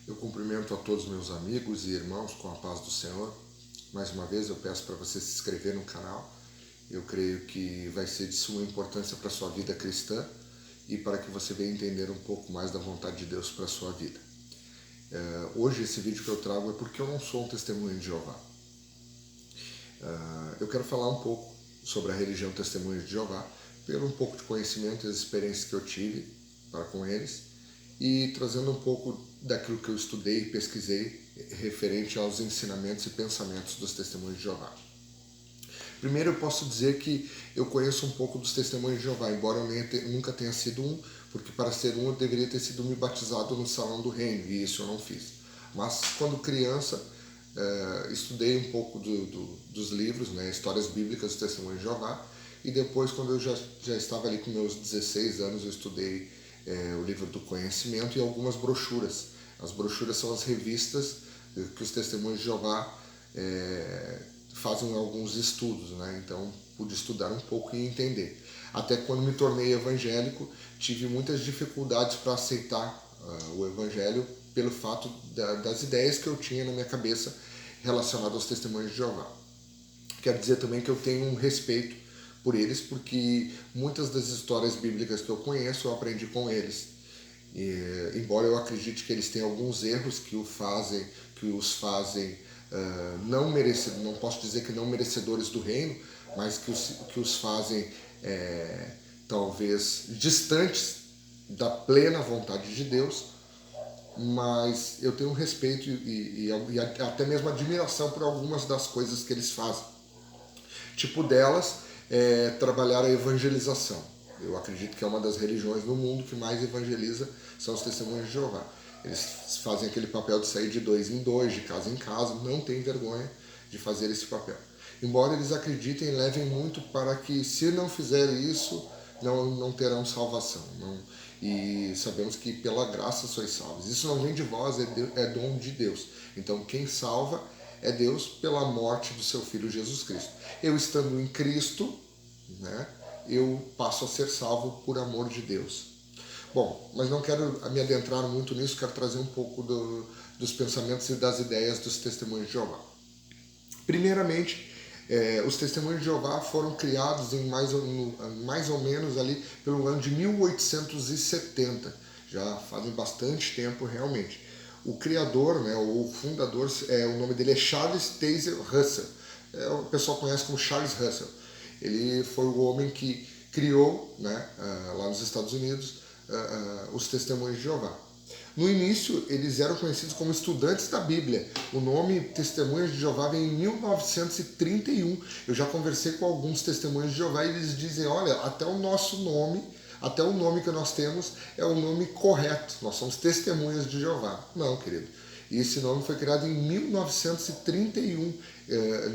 Eu cumprimento a todos meus amigos e irmãos com a paz do Senhor. Mais uma vez eu peço para você se inscrever no canal. Eu creio que vai ser de suma importância para a sua vida cristã e para que você venha entender um pouco mais da vontade de Deus para a sua vida. Hoje esse vídeo que eu trago é porque eu não sou um testemunho de Jeová. Eu quero falar um pouco sobre a religião Testemunho de Jeová, pelo um pouco de conhecimento e as experiências que eu tive para com eles, e trazendo um pouco daquilo que eu estudei e pesquisei referente aos ensinamentos e pensamentos dos Testemunhos de Jeová. Primeiro eu posso dizer que eu conheço um pouco dos Testemunhos de Jeová, embora eu nunca tenha sido um, porque para ser um eu deveria ter sido me batizado no Salão do Reino, e isso eu não fiz. Mas quando criança, estudei um pouco dos livros, né, histórias bíblicas dos Testemunhos de Jeová, e depois, quando eu já estava ali com meus 16 anos, eu estudei o livro do conhecimento e algumas brochuras. As brochuras são as revistas que os Testemunhos de Jeová fazem alguns estudos, né? Então pude estudar um pouco e entender. Até quando me tornei evangélico, tive muitas dificuldades para aceitar o evangelho pelo fato das ideias que eu tinha na minha cabeça relacionadas aos Testemunhos de Jeová. Quero dizer também que eu tenho um respeito por eles, porque muitas das histórias bíblicas que eu conheço eu aprendi com eles. Embora eu acredite que eles têm alguns erros que os fazem não merecedores, não posso dizer que não merecedores do reino, mas que os fazem talvez distantes da plena vontade de Deus, mas eu tenho um respeito e até mesmo admiração por algumas das coisas que eles fazem. Tipo delas é trabalhar a evangelização. Eu acredito que é uma das religiões no mundo que mais evangeliza são os Testemunhos de Jeová. Eles fazem aquele papel de sair de dois em dois, de casa em casa, não tem vergonha de fazer esse papel. Embora eles acreditem e levem muito para que, se não fizerem isso, não terão salvação. E sabemos que pela graça sois salvos. Isso não vem de vós, é dom de Deus. Então quem salva é Deus pela morte do seu Filho Jesus Cristo. Eu estando em Cristo, né, eu passo a ser salvo por amor de Deus. Bom, mas não quero me adentrar muito nisso, quero trazer um pouco dos pensamentos e das ideias dos Testemunhos de Jeová. Primeiramente, os Testemunhos de Jeová foram criados em mais ou menos ali pelo ano de 1870. Já fazem bastante tempo realmente. O criador, né, o fundador, o nome dele é Charles Taze Russell. O pessoal conhece como Charles Russell. Ele foi o homem que criou, né, lá nos Estados Unidos, os Testemunhos de Jeová. No início, eles eram conhecidos como estudantes da Bíblia. O nome Testemunhos de Jeová vem em 1931. Eu já conversei com alguns Testemunhos de Jeová e eles dizem, olha, até o nosso nome, até o nome que nós temos é o nome correto. Nós somos Testemunhas de Jeová. Não, querido. E esse nome foi criado em 1931.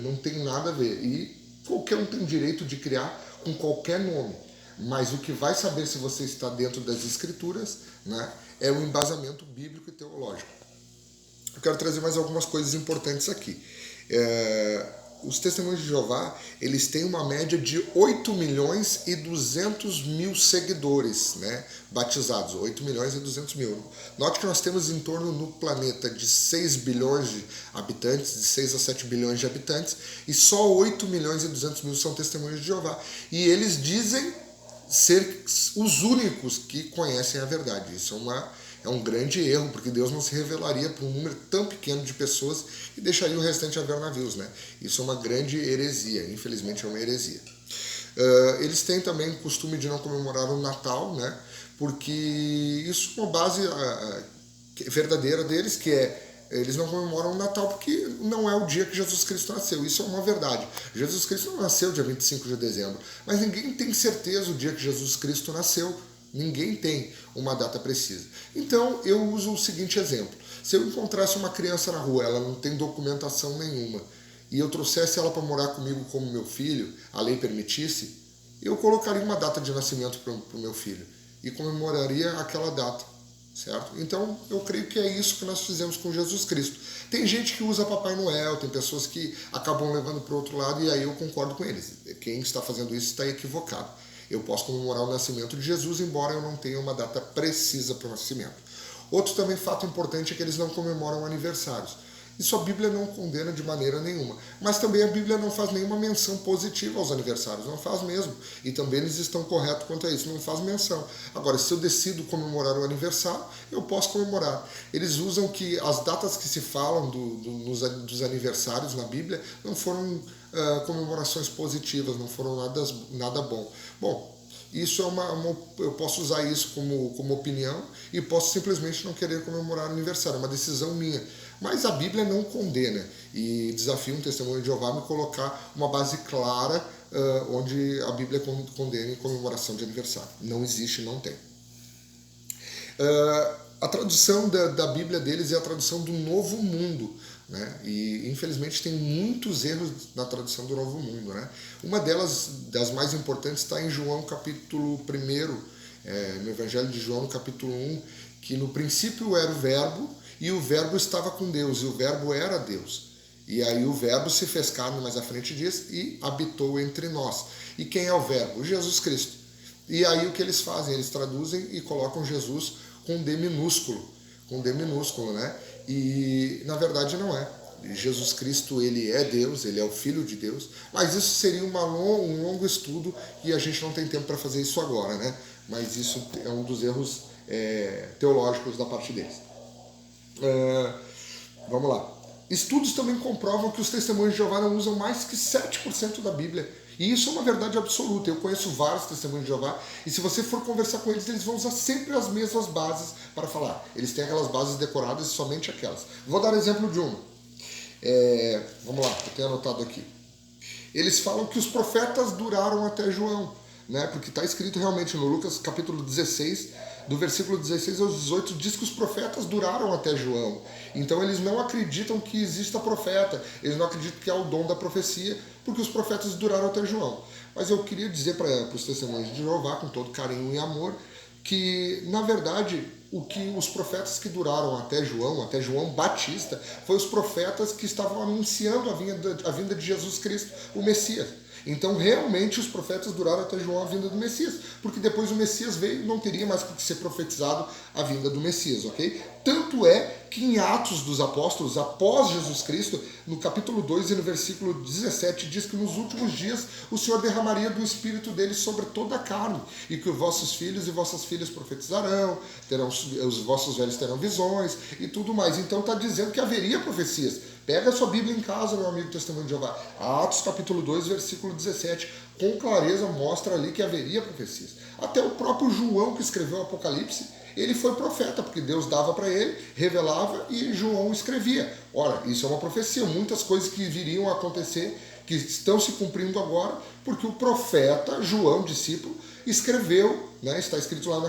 Não tem nada a ver. E qualquer um tem direito de criar com qualquer nome. Mas o que vai saber se você está dentro das Escrituras, né, é o embasamento bíblico e teológico. Eu quero trazer mais algumas coisas importantes aqui. Os Testemunhos de Jeová, eles têm uma média de 8 milhões e 200 mil seguidores, né, batizados, 8 milhões e 200 mil. Note que nós temos em torno no planeta de 6 bilhões de habitantes, de 6 a 7 bilhões de habitantes, e só 8 milhões e 200 mil são Testemunhos de Jeová. E eles dizem ser os únicos que conhecem a verdade. Isso é um grande erro, porque Deus não se revelaria para um número tão pequeno de pessoas e deixaria o restante a ver navios, né? Isso é uma grande heresia, infelizmente é uma heresia. Eles têm também o costume de não comemorar o Natal, né? Porque isso é uma base verdadeira deles, que eles não comemoram o Natal porque não é o dia que Jesus Cristo nasceu. Isso é uma verdade. Jesus Cristo não nasceu dia 25 de dezembro, mas ninguém tem certeza o dia que Jesus Cristo nasceu. Ninguém tem uma data precisa. Então, eu uso o seguinte exemplo. Se eu encontrasse uma criança na rua, ela não tem documentação nenhuma, e eu trouxesse ela para morar comigo como meu filho, a lei permitisse, eu colocaria uma data de nascimento para o meu filho e comemoraria aquela data. Certo? Então, eu creio que é isso que nós fizemos com Jesus Cristo. Tem gente que usa Papai Noel, tem pessoas que acabam levando para o outro lado, e aí eu concordo com eles. Quem está fazendo isso está equivocado. Eu posso comemorar o nascimento de Jesus, embora eu não tenha uma data precisa para o nascimento. Outro também fato importante é que eles não comemoram aniversários. Isso a Bíblia não condena de maneira nenhuma. Mas também a Bíblia não faz nenhuma menção positiva aos aniversários. Não faz mesmo. E também eles estão corretos quanto a isso. Não faz menção. Agora, se eu decido comemorar o aniversário, eu posso comemorar. Eles usam que as datas que se falam dos aniversários na Bíblia não foram comemorações positivas, não foram nada bom. Bom, isso eu posso usar isso como opinião e posso simplesmente não querer comemorar o aniversário. É uma decisão minha. Mas a Bíblia não condena e desafio um testemunho de Jeová a me colocar uma base clara onde a Bíblia condena em comemoração de aniversário. Não existe, não tem. A tradução da Bíblia deles é a tradução do Novo Mundo, né? E infelizmente tem muitos erros na tradução do Novo Mundo, né? Uma das mais importantes, está em João capítulo 1, no Evangelho de João, no capítulo 1, que no princípio era o Verbo, e o Verbo estava com Deus, e o Verbo era Deus. E aí o Verbo se fez carne, mais à frente diz, e habitou entre nós. E quem é o Verbo? Jesus Cristo. E aí o que eles fazem? Eles traduzem e colocam Jesus com D minúsculo, né? E na verdade não é. Jesus Cristo, ele é Deus, ele é o Filho de Deus, mas isso seria um longo estudo e a gente não tem tempo para fazer isso agora, né? Mas isso é um dos erros teológicos da parte deles. Vamos lá. Estudos também comprovam que os testemunhos de Jeová não usam mais que 7% da Bíblia. E isso é uma verdade absoluta. Eu conheço vários testemunhos de Jeová e se você for conversar com eles, eles vão usar sempre as mesmas bases para falar. Eles têm aquelas bases decoradas e somente aquelas. Vou dar exemplo de uma. Vamos lá, eu tenho anotado aqui. Eles falam que os profetas duraram até João, né? Porque está escrito realmente no Lucas capítulo 16, do versículo 16 ao 18, diz que os profetas duraram até João. Então eles não acreditam que exista profeta, eles não acreditam que há o dom da profecia, porque os profetas duraram até João. Mas eu queria dizer para os testemunhos de Jeová, com todo carinho e amor, que na verdade os profetas que duraram até João Batista, foi os profetas que estavam anunciando a vinda de Jesus Cristo, o Messias. Então, realmente, os profetas duraram até João a vinda do Messias, porque depois o Messias veio e não teria mais por que ser profetizado a vinda do Messias, ok? Tanto é que em Atos dos Apóstolos, após Jesus Cristo, no capítulo 2 e no versículo 17, diz que nos últimos dias o Senhor derramaria do Espírito dele sobre toda a carne, e que os vossos filhos e vossas filhas profetizarão, os vossos velhos terão visões e tudo mais. Então está dizendo que haveria profecias. Pega a sua Bíblia em casa, meu amigo testemunho de Jeová. Atos capítulo 2, versículo 17, com clareza mostra ali que haveria profecias. Até o próprio João, que escreveu o Apocalipse, ele foi profeta, porque Deus dava para ele, revelava e João escrevia. Ora, isso é uma profecia, muitas coisas que viriam a acontecer, que estão se cumprindo agora, porque o profeta João, discípulo, escreveu, né, está escrito lá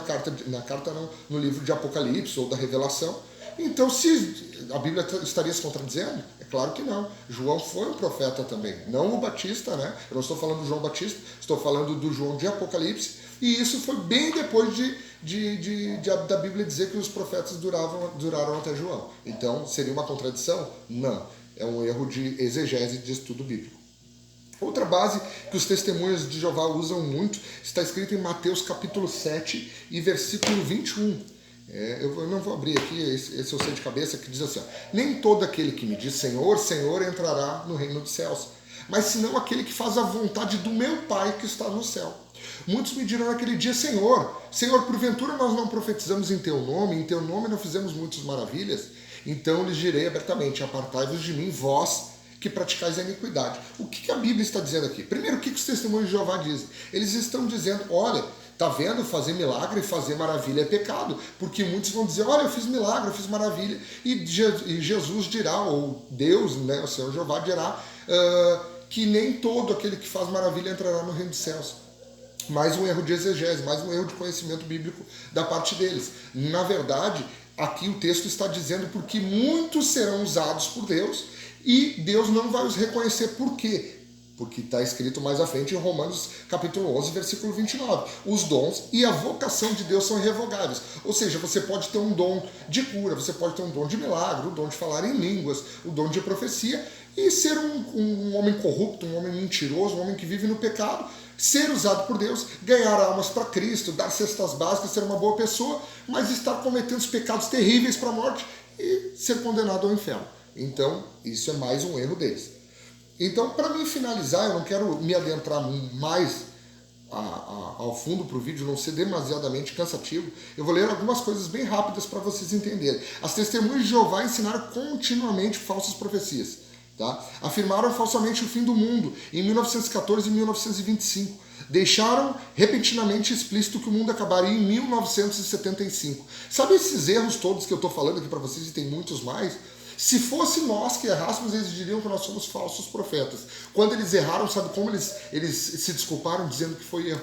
no livro de Apocalipse ou da Revelação. Então, se a Bíblia estaria se contradizendo? É claro que não. João foi um profeta também, não o Batista, né? Eu não estou falando do João Batista, estou falando do João de Apocalipse, e isso foi bem depois da Bíblia dizer que os profetas duraram até João. Então, seria uma contradição? Não. É um erro de exegese de estudo bíblico. Outra base que os testemunhos de Jeová usam muito está escrito em Mateus capítulo 7 e versículo 21. Eu não vou abrir aqui, esse eu sei de cabeça, que diz assim: nem todo aquele que me diz Senhor, Senhor entrará no reino dos céus, mas senão aquele que faz a vontade do meu Pai que está no céu. Muitos me dirão naquele dia: Senhor, porventura nós não profetizamos em teu nome não fizemos muitas maravilhas? Então lhes direi abertamente: apartai-vos de mim, vós que praticais a iniquidade. O que a Bíblia está dizendo aqui? Primeiro, o que os testemunhos de Jeová dizem? Eles estão dizendo: olha, tá vendo? Fazer milagre e fazer maravilha é pecado. Porque muitos vão dizer: olha, eu fiz milagre, eu fiz maravilha. E Jesus dirá, ou Deus, né, o Senhor Jeová dirá, que nem todo aquele que faz maravilha entrará no reino dos céus. Mais um erro de exegese, mais um erro de conhecimento bíblico da parte deles. Na verdade, aqui o texto está dizendo porque muitos serão usados por Deus e Deus não vai os reconhecer. Por quê? Porque está escrito mais à frente em Romanos capítulo 11, versículo 29. Os dons e a vocação de Deus são irrevogáveis. Ou seja, você pode ter um dom de cura, você pode ter um dom de milagre, o dom de falar em línguas, o dom de profecia, e ser um homem corrupto, um homem mentiroso, um homem que vive no pecado, ser usado por Deus, ganhar almas para Cristo, dar cestas básicas, ser uma boa pessoa, mas estar cometendo os pecados terríveis para a morte e ser condenado ao inferno. Então, isso é mais um erro deles. Então, para mim finalizar, eu não quero me adentrar mais ao fundo para o vídeo não ser demasiadamente cansativo, eu vou ler algumas coisas bem rápidas para vocês entenderem. As testemunhas de Jeová ensinaram continuamente falsas profecias. Tá? Afirmaram falsamente o fim do mundo em 1914 e 1925. Deixaram repentinamente explícito que o mundo acabaria em 1975. Sabe esses erros todos que eu estou falando aqui para vocês, e tem muitos mais? Se fosse nós que errássemos, eles diriam que nós somos falsos profetas. Quando eles erraram, sabe como eles se desculparam dizendo que foi erro?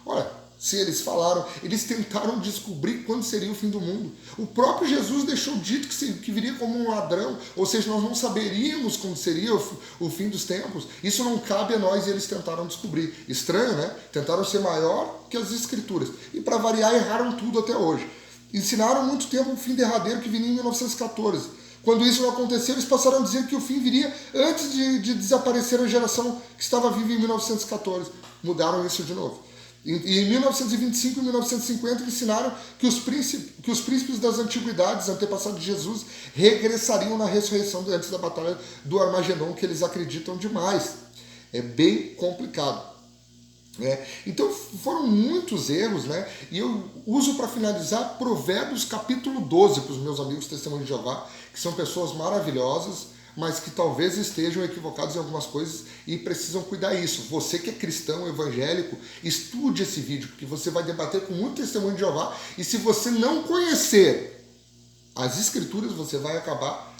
Olha, se eles falaram, eles tentaram descobrir quando seria o fim do mundo. O próprio Jesus deixou dito que viria como um ladrão, ou seja, nós não saberíamos quando seria o fim dos tempos. Isso não cabe a nós e eles tentaram descobrir. Estranho, né? Tentaram ser maior que as Escrituras. E para variar, erraram tudo até hoje. Ensinaram muito tempo o fim derradeiro que viria em 1914. Quando isso não aconteceu, eles passaram a dizer que o fim viria antes de desaparecer a geração que estava viva em 1914. Mudaram isso de novo. E em 1925 e 1950 ensinaram que os príncipes das antiguidades, antepassados de Jesus, regressariam na ressurreição antes da batalha do Armagedon, que eles acreditam demais. É bem complicado. Então foram muitos erros, né? E eu uso para finalizar Provérbios capítulo 12 para os meus amigos testemunhos de Jeová, que são pessoas maravilhosas, mas que talvez estejam equivocados em algumas coisas e precisam cuidar disso. Você que é cristão, evangélico, estude esse vídeo, porque você vai debater com muito testemunho de Jeová, e se você não conhecer as Escrituras, você vai acabar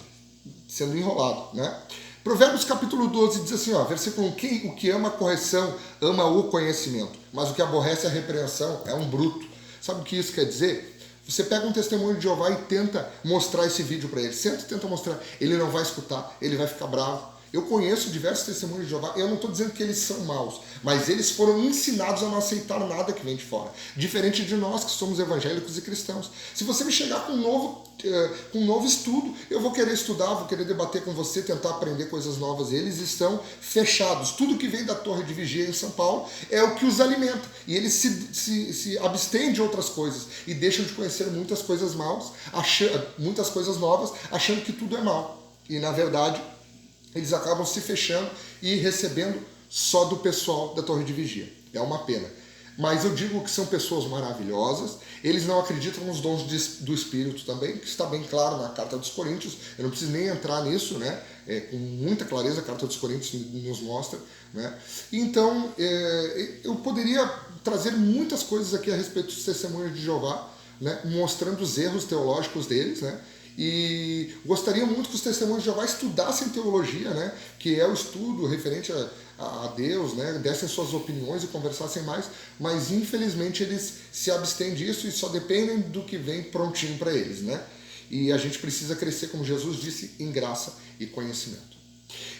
sendo enrolado, né? Provérbios capítulo 12 diz assim, versículo 1, o que ama a correção, ama o conhecimento, mas o que aborrece a repreensão é um bruto. Sabe o que isso quer dizer? Você pega um testemunho de Jeová e tenta mostrar esse vídeo para ele. Senta e tenta mostrar. Ele não vai escutar, ele vai ficar bravo. Eu conheço diversos testemunhos de Jeová, eu não estou dizendo que eles são maus, mas eles foram ensinados a não aceitar nada que vem de fora. Diferente de nós que somos evangélicos e cristãos. Se você me chegar com um novo estudo, eu vou querer estudar, vou querer debater com você, tentar aprender coisas novas. Eles estão fechados. Tudo que vem da torre de vigia em São Paulo é o que os alimenta. E eles se abstêm de outras coisas e deixam de conhecer muitas coisas muitas coisas novas, achando que tudo é mal. E na verdade, eles acabam se fechando e recebendo só do pessoal da torre de vigia. É uma pena. Mas eu digo que são pessoas maravilhosas, eles não acreditam nos dons do Espírito também, que está bem claro na Carta dos Coríntios, eu não preciso nem entrar nisso, né? Com muita clareza a Carta dos Coríntios nos mostra, né? Então, eu poderia trazer muitas coisas aqui a respeito dos testemunhos de Jeová, né? Mostrando os erros teológicos deles, né? E gostaria muito que os testemunhos de Jeová estudassem teologia, né? Que é o estudo referente a Deus, né? Dessem suas opiniões e conversassem mais, mas infelizmente eles se abstêm disso e só dependem do que vem prontinho para eles, né? E a gente precisa crescer, como Jesus disse, em graça e conhecimento.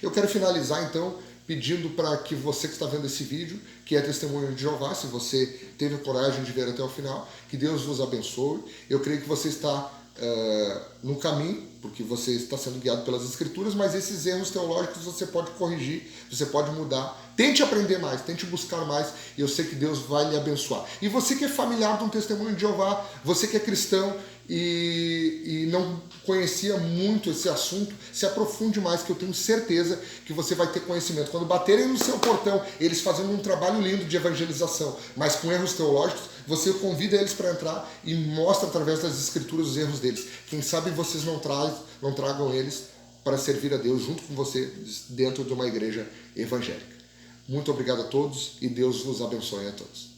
Eu quero finalizar então pedindo para que você que está vendo esse vídeo, que é testemunho de Jeová, se você teve a coragem de ver até o final, que Deus vos abençoe. Eu creio que você está no caminho, porque você está sendo guiado pelas Escrituras, mas esses erros teológicos você pode corrigir, você pode mudar. Tente aprender mais, tente buscar mais, e eu sei que Deus vai lhe abençoar. E você que é familiar de um testemunho de Jeová, você que é cristão e não conhecia muito esse assunto, se aprofunde mais, que eu tenho certeza que você vai ter conhecimento. Quando baterem no seu portão, eles fazendo um trabalho lindo de evangelização, mas com erros teológicos, você convida eles para entrar e mostra através das Escrituras os erros deles. Quem sabe vocês não tragam eles para servir a Deus junto com você dentro de uma igreja evangélica. Muito obrigado a todos e Deus vos abençoe a todos.